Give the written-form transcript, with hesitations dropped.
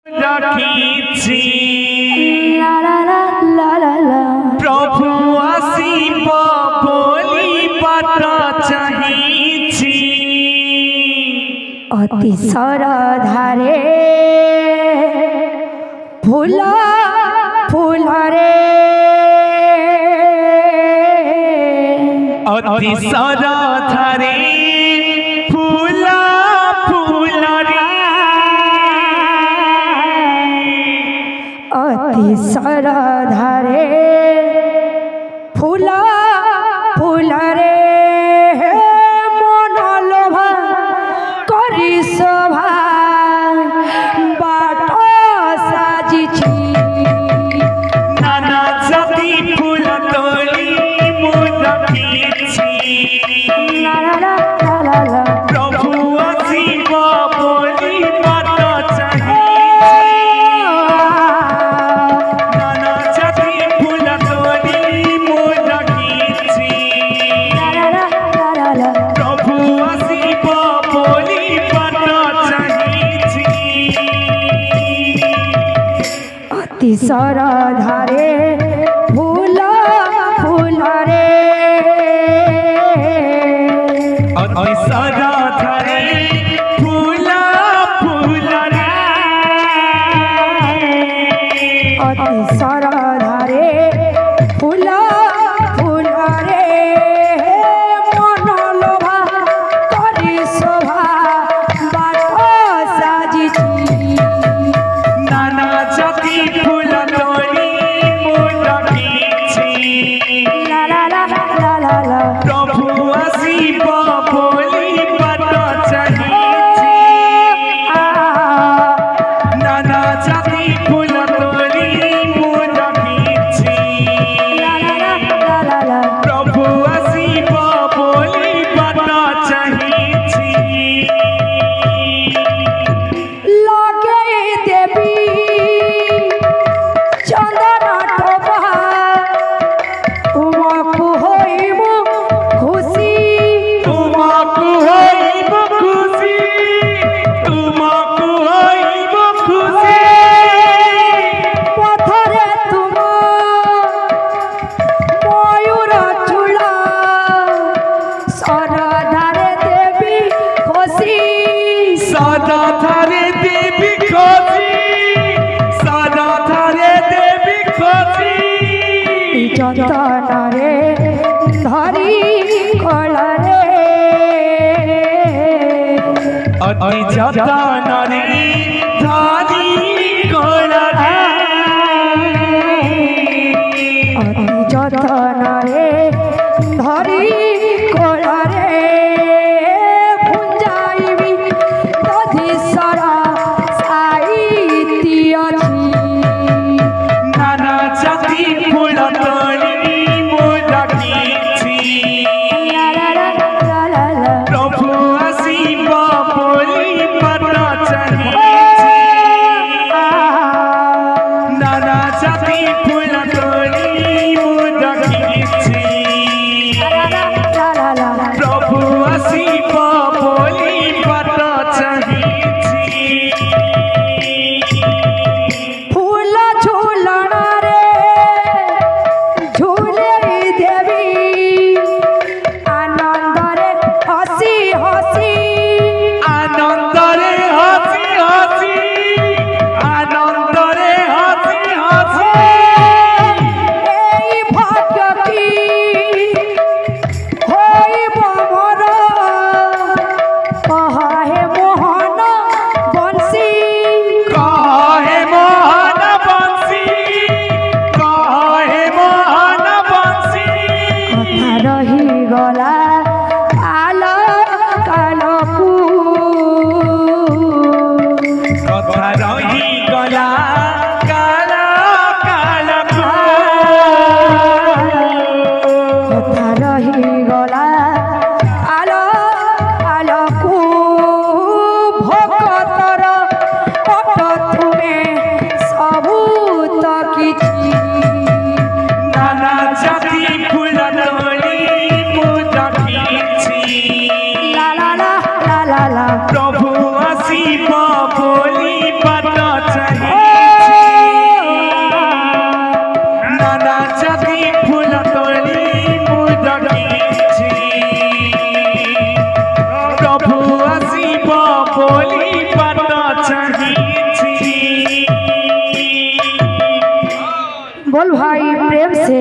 রাখিছি প্রভু আসিব বলি বাট চাহিছি অতি সরধারে ফুল ফুলরে অতি সরধারে ফুল ফুলরে অতি সরধারে ফুল ফুলরে মনোলোভা করি শোভা বাট সাজিছি নানা জাতি ফুল তোলি মু রাখিছি প্রভু আসিব বলি বাট চাহিছি নানা জাতি ফুল তোলি মু রাখিছি প্রভু আসিব বলি বাট চাহিছি অতি সরধারে ফুল ফুলরে অতি সরধারে ফুল ফুলরে অতি সরধারে ফুল ফুলরে মনোলোভা করি শোভা বাট সাজিছি নানা জাতি ফুল তোলি মু রাখিছি প্রভু আসিব বলি বাট চাহিছি নানা জাতি ফুল তোলি মু রাখিছি প্রভু আসিব বলি বাট চাহিছি লগে দেবী চন্দন টোপা উমাকু হইব খুশি তোমাকু হইব খুশি তোমাকু হইব খুশি পথরে তুম ময়ূর চূড় সরধারে দেবী খুশি সদা ধারে দেবী খুশি সদা ধারে দেবী খুশি যতনরে ধরি কলরে অতি যতনরে ধারি কোলরে অতি যতনরে ধরি কলরে পুঞ্জাইবি দধিসর সাইতি অছি নানা জাতি ফুল তোলি মু রাখিছি প্রভু আসিব বলি বাট জাতি ফুল তলি মুজকিছি প্রভু আসিব বলি বাট চাহিছি। बोल भाई प्रेम से